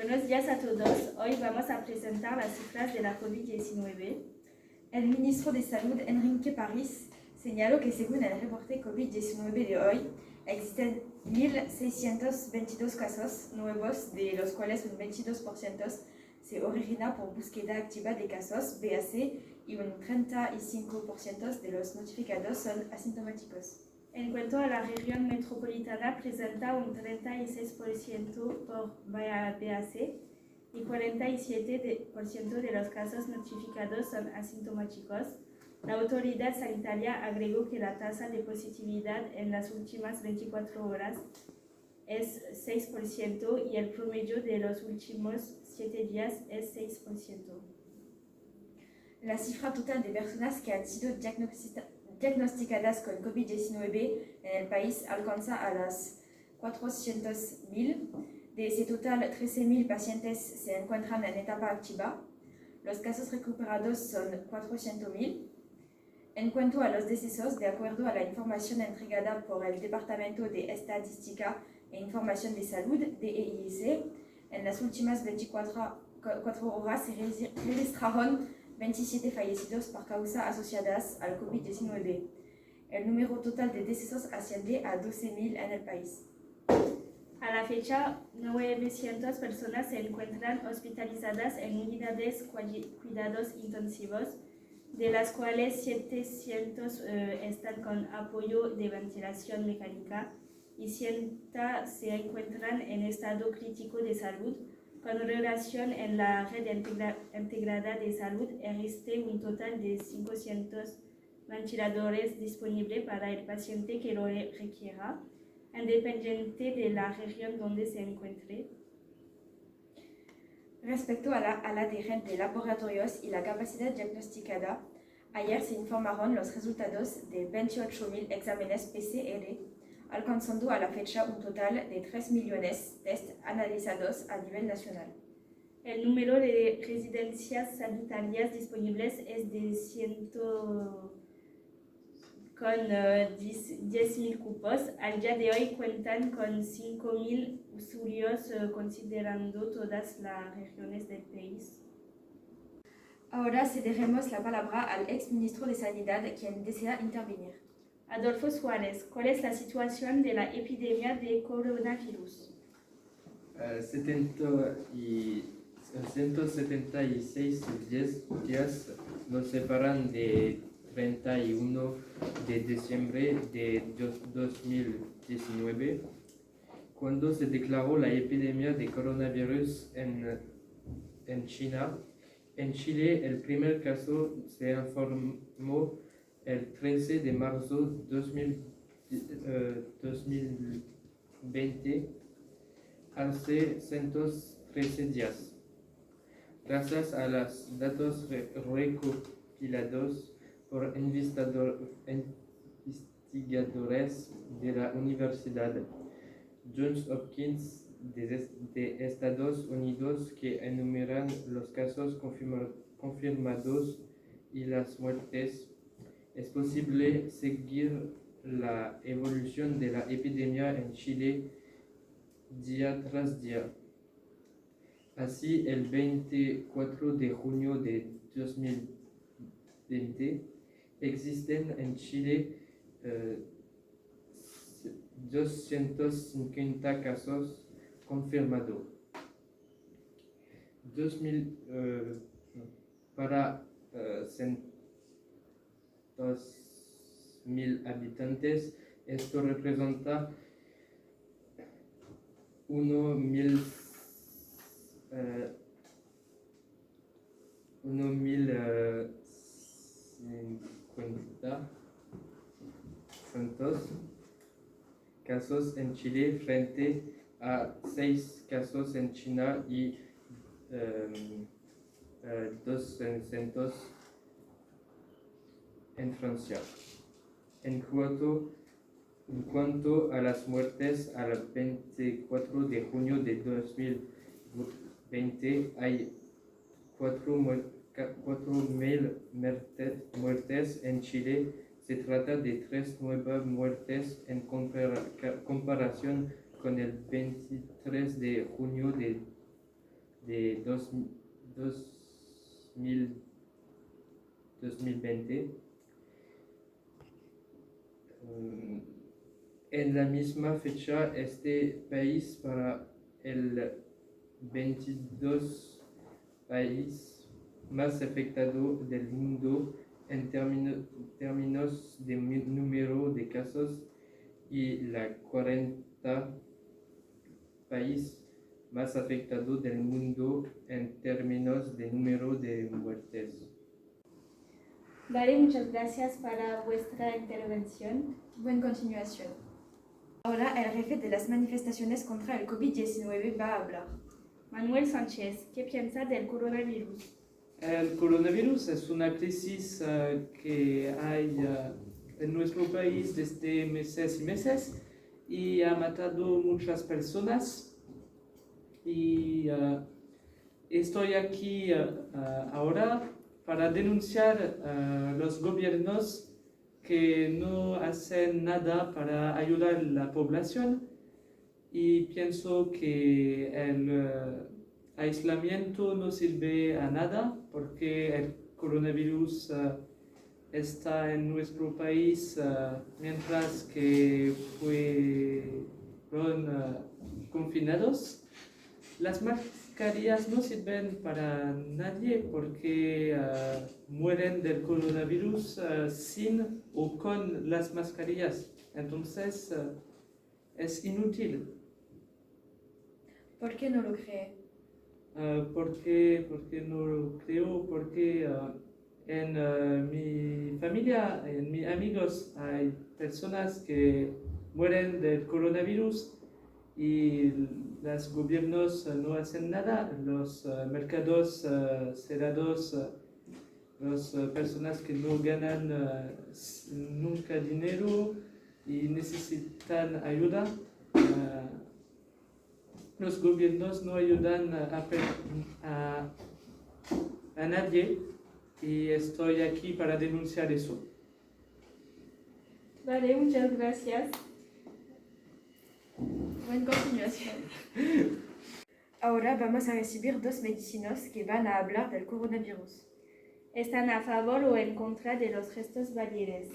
Buenos días a todos. Hoy vamos a presentar las cifras de la COVID-19. El ministro de Salud, Enrique París, señaló que según el reporte COVID-19 de hoy, existen 1.622 casos nuevos, de los cuales un 22% se origina por búsqueda activa de casos BAC y un 35% de los notificados son asintomáticos. En cuanto a la región metropolitana, presenta un 36% por BAC y 47% de los casos notificados son asintomáticos. La autoridad sanitaria agregó que la tasa de positividad en las últimas 24 horas es 6% y el promedio de los últimos 7 días es 6%. La cifra total de personas que han sido diagnosticadas con COVID-19 en el país alcanza a las 400.000. De ese total, 13.000 pacientes se encuentran en etapa activa. Los casos recuperados son 400.000. En cuanto a los decesos, de acuerdo a la información entregada por el Departamento de Estadística e Información de Salud, DEIS, en las últimas 24 horas se registraron 27 fallecidos por causas asociadas al COVID-19. El número total de decesos asciende a 12.000 en el país. A la fecha, 900 personas se encuentran hospitalizadas en unidades cuidados intensivos, de las cuales 700 están con apoyo de ventilación mecánica y 100 se encuentran en estado crítico de salud. Con relación en la red integrada de salud, existe un total de 500 ventiladores disponibles para el paciente que lo requiera, independiente de la región donde se encuentre. Respecto a la red de laboratorios y la capacidad diagnosticada, ayer se informaron los resultados de 28.000 exámenes PCR, alcanzando a la fecha un total de 3 millones de test analizados a nivel nacional. El número de residencias sanitarias disponibles es de 100 con 10.000 cupos. Al día de hoy cuentan con 5.000 usuarios, considerando todas las regiones del país. Ahora cederemos la palabra al exministro de Sanidad, quien desea intervenir. Adolfo Suárez, ¿cuál es la situación de la epidemia de coronavirus? 176 días nos separan de 31 de diciembre de 2019, cuando se declaró la epidemia de coronavirus en China. En Chile, el primer caso se informó el 13 de marzo de 2020, hace 113 días. Gracias a los datos recopilados por investigadores de la Universidad Johns Hopkins de Estados Unidos, que enumeran los casos confirmados y las muertes, es posible seguir la evolución de la epidemia en Chile día tras día. Así, el 24 de junio de 2020, existen en Chile 250 casos confirmados. Para 100.000 habitantes, esto representa 1.050 casos en Chile frente a 6 casos en China y 200 en Francia. En cuanto a las muertes, al 24 de junio de 2020 hay 4.000 muertes en Chile. Se trata de 3 nuevas muertes en comparación con el 23 de junio de de 2020. En la misma fecha, este país para el 22 país más afectado del mundo en términos de número de casos y la 40 país más afectado del mundo en términos de número de muertes. Vale, muchas gracias para vuestra intervención. Buena continuación. Ahora el jefe de las manifestaciones contra el COVID-19 va a hablar. Manuel Sánchez, ¿qué piensa del coronavirus? El coronavirus es una crisis que hay en nuestro país desde meses y meses y ha matado muchas personas. Y estoy aquí ahora para denunciar a los gobiernos que no hacen nada para ayudar a la población, y pienso que el aislamiento no sirve a nada porque el coronavirus está en nuestro país mientras que fueron confinados. Las mascarillas no sirven para nadie porque mueren del coronavirus sin o con las mascarillas. Entonces es inútil. ¿Por qué no lo cree? Porque no lo creo, porque en mi familia, en mis amigos, hay personas que mueren del coronavirus y los gobiernos no hacen nada. Los mercados cerrados, las personas que no ganan nunca dinero y necesitan ayuda. Los gobiernos no ayudan a nadie, y estoy aquí para denunciar eso. Vale, muchas gracias. Buena continuación. Ahora vamos a recibir dos medicinos que van a hablar del coronavirus. ¿Están a favor o en contra de los gestos valientes?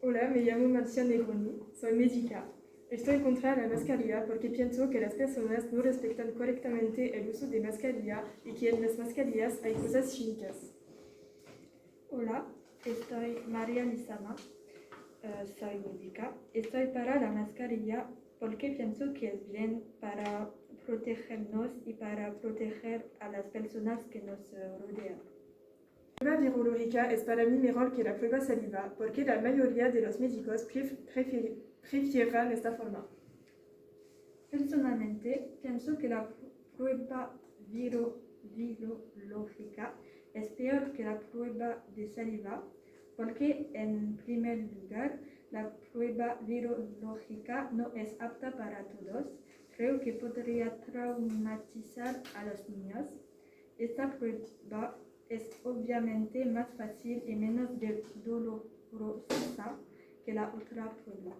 Hola, me llamo Marcia Negroni, soy médica. Estoy contra la mascarilla porque pienso que las personas no respetan correctamente el uso de mascarilla y que en las mascarillas hay cosas químicas. Hola, estoy María Lizama, soy médica. Estoy para la mascarilla porque pienso que es bien para protegernos y para proteger a las personas que nos rodean. La prueba virológica es para mí mejor que la prueba saliva porque la mayoría de los médicos prefieren esta forma. Personalmente, pienso que la prueba virológica es peor que la prueba de saliva porque, en primer lugar, la prueba virológica no es apta para todos. Creo que podría traumatizar a los niños. Esta prueba es obviamente más fácil y menos dolorosa que la otra prueba.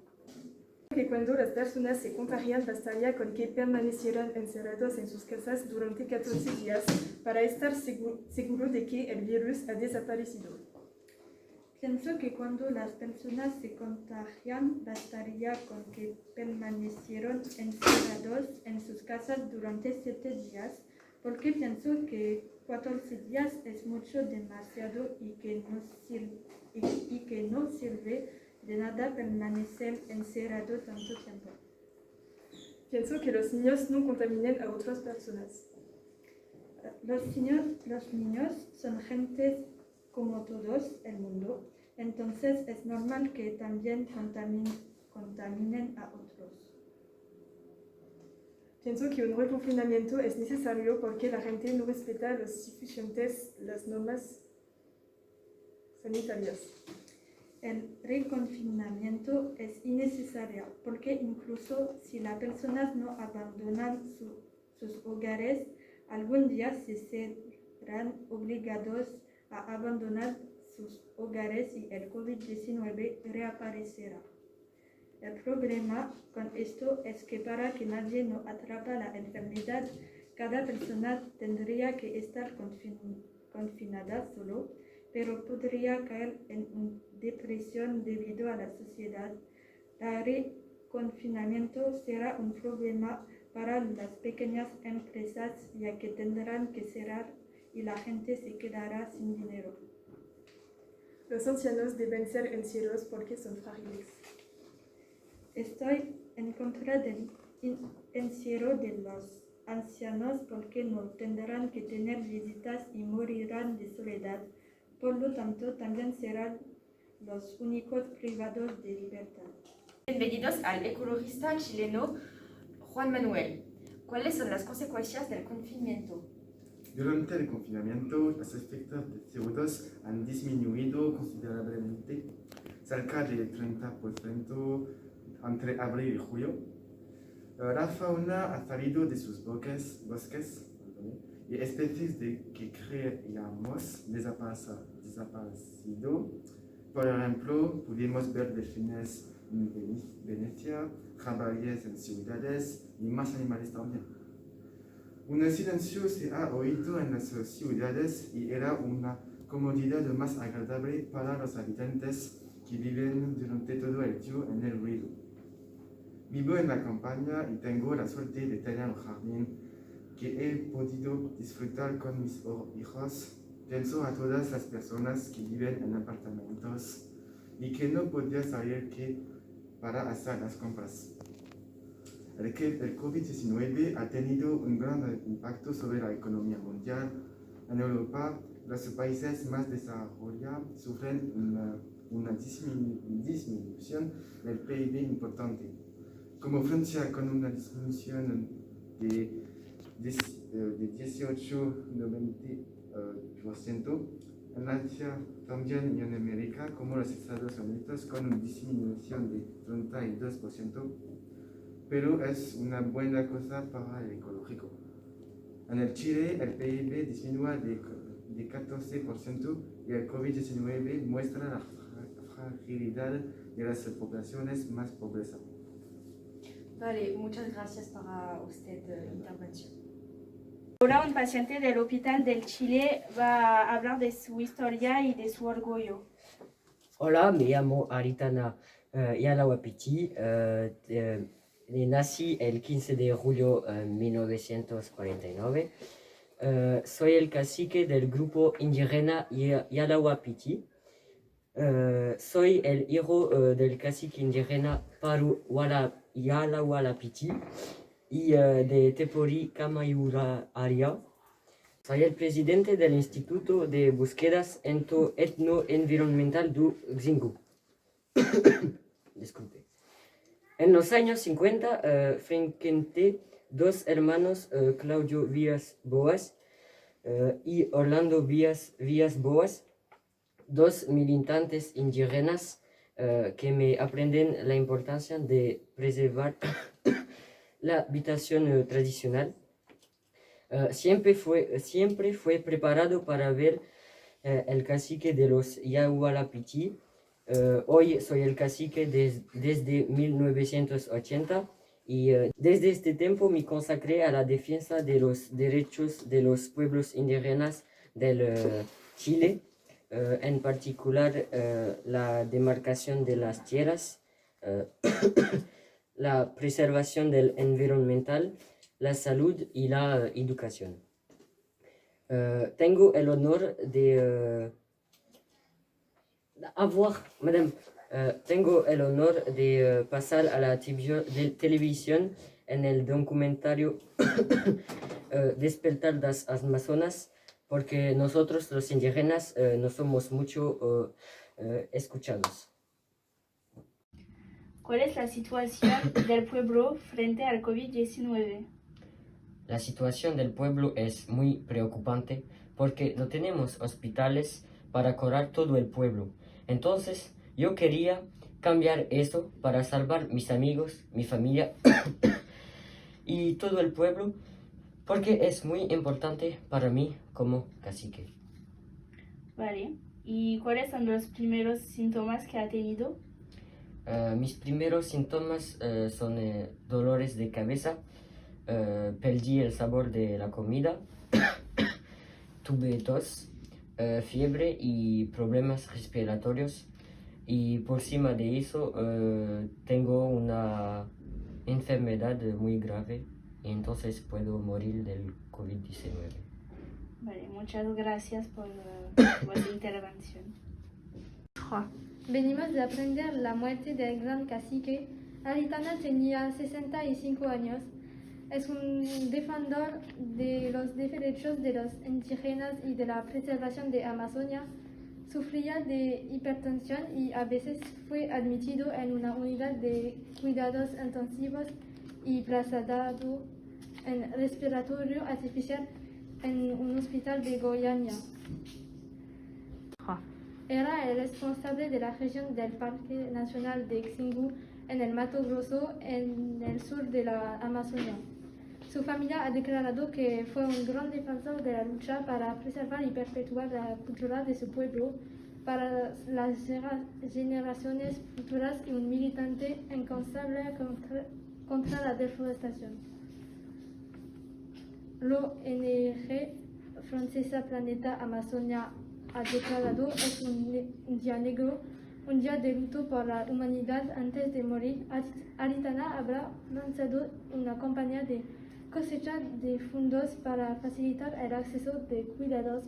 Que cuando las personas se contagian bastaría con que permanecieran encerrados en sus casas durante 14 días para estar seguro de que el virus ha desaparecido. Pienso que cuando las personas se contagian bastaría con que permanecieran encerrados en sus casas durante 7 días, porque pienso que 14 días es mucho demasiado y que no sirve de nada permanecer encerrado tanto tiempo. Pienso que los niños no contaminen a otras personas. Los niños son gentes como todos el mundo, entonces es normal que también contaminen a otros. Pienso que un reconfinamiento es necesario porque la gente no respeta las normas sanitarias. El reconfinamiento es innecesario porque incluso si las personas no abandonan sus hogares, algún día se serán obligados a abandonar sus hogares y el COVID-19 reaparecerá. El problema con esto es que para que nadie no atrapa la enfermedad, Cada persona tendría que estar confinada solo, pero podría caer en una depresión debido a la sociedad. El reconfinamiento será un problema para las pequeñas empresas, ya que tendrán que cerrar y la gente se quedará sin dinero. Los ancianos deben ser encierros porque son frágiles. Estoy en contra del encierro de los ancianos porque no tendrán que tener visitas y morirán de soledad. Por lo tanto, también serán los únicos privados de libertad. Bienvenidos al ecologista chileno Juan Manuel. ¿Cuáles son las consecuencias del confinamiento? Durante el confinamiento, los efectos de CO2 han disminuido considerablemente, cerca del 30% entre abril y julio. La fauna ha salido de sus bosques y especies que creíamos desaparecido. Por ejemplo, pudimos ver delfines en Venecia, jabalíes en ciudades y más animales también. Un silencio se ha oído en las ciudades y era una comodidad más agradable para los habitantes que viven durante todo el día en el ruido. Vivo en la campaña y tengo la suerte de tener un jardín que he podido disfrutar con mis hijos. Pienso a todas las personas que viven en apartamentos y que no podían salir para hacer las compras. El COVID-19 ha tenido un gran impacto sobre la economía mundial. En Europa, los países más desarrollados sufren una disminución del PIB importante, como Francia con una disminución de 18,90%, en Asia también y en América, como los Estados Unidos, con una disminución de 32%. Pero es una buena cosa para el ecológico. En el Chile, el PIB disminúa de 14% y el COVID-19 muestra la fragilidad de las poblaciones más pobres. Vale, muchas gracias para usted intervención. Ahora un paciente del Hospital del Chile va a hablar de su historia y de su orgullo. Hola, me llamo Aritana Yalawapiti. Nací el 15 de julio de 1949. Soy el cacique del grupo indígena Yalawapiti. Soy el hijo del cacique indígena Paru Yalawapiti y de Tepori Kamayura Aria. Soy el presidente del Instituto de Búsquedas Etnoenvironmental du Xingu. Disculpe. En los años 50 frecuenté dos hermanos, Claudio Vías Boas y Orlando Vías Boas, dos militantes indígenas que me aprenden la importancia de preservar la habitación tradicional. Siempre fue preparado para ver el cacique de los Yawalapiti. Hoy soy el cacique desde 1980 y desde este tiempo me consagré a la defensa de los derechos de los pueblos indígenas del Chile, en particular la demarcación de las tierras, la preservación del environmental, la salud y la educación. Tengo el honor de pasar a la televisión en el documentario Despertar das Amazonas, porque nosotros los indígenas no somos mucho escuchados. ¿Cuál es la situación del pueblo frente al COVID-19? La situación del pueblo es muy preocupante porque no tenemos hospitales para curar todo el pueblo. Entonces, yo quería cambiar eso para salvar mis amigos, mi familia y todo el pueblo, porque es muy importante para mí como cacique. Vale. ¿Y cuáles son los primeros síntomas que ha tenido? Mis primeros síntomas son dolores de cabeza, perdí el sabor de la comida, tuve tos, fiebre y problemas respiratorios. Y por encima de eso tengo una enfermedad muy grave y entonces puedo morir del COVID-19. Vale, muchas gracias por vuestra intervención. Venimos de aprender la muerte del gran cacique. Aritana tenía 65 años. Es un defensor de los derechos de los indígenas y de la preservación de Amazonia. Sufría de hipertensión y a veces fue admitido en una unidad de cuidados intensivos y trasladado en respiratorio artificial en un hospital de Goiânia. Era el responsable de la región del Parque Nacional de Xingu en el Mato Grosso, en el sur de la Amazonia. Su familia ha declarado que fue un gran defensor de la lucha para preservar y perpetuar la cultura de su pueblo para las generaciones futuras y un militante incansable contra la deforestación. La ONG francesa Planeta Amazonia ha declarado es un día negro, un día de luto por la humanidad. Antes de morir, Aritana habrá lanzado una campaña de cosecha de fondos para facilitar el acceso de cuidados.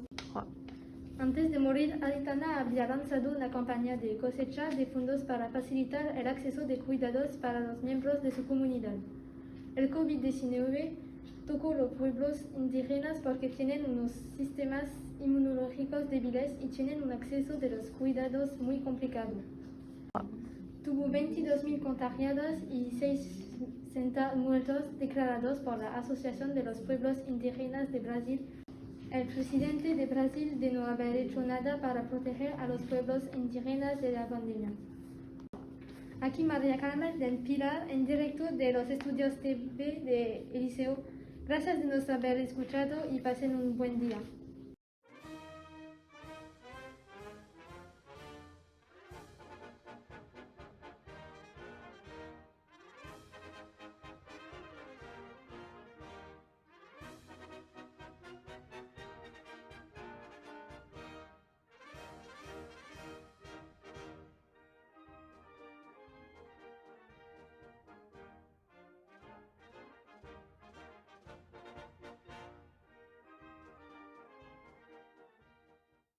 Antes de morir, Aritana había lanzado una campaña de cosecha de fondos para facilitar el acceso de cuidados para los miembros de su comunidad. El COVID-19 tocó los pueblos indígenas porque tienen unos sistemas inmunológicos débiles y tienen un acceso de los cuidados muy complicado. Tuvo 22.000 contagiados y 60 muertos declarados por la Asociación de los Pueblos Indígenas de Brasil. El presidente de Brasil de no haber hecho nada para proteger a los pueblos indígenas de la pandemia. Aquí María Carmen del Pilar en directo de los estudios TV de Eliseo. Gracias de nos haber escuchado y pasen un buen día.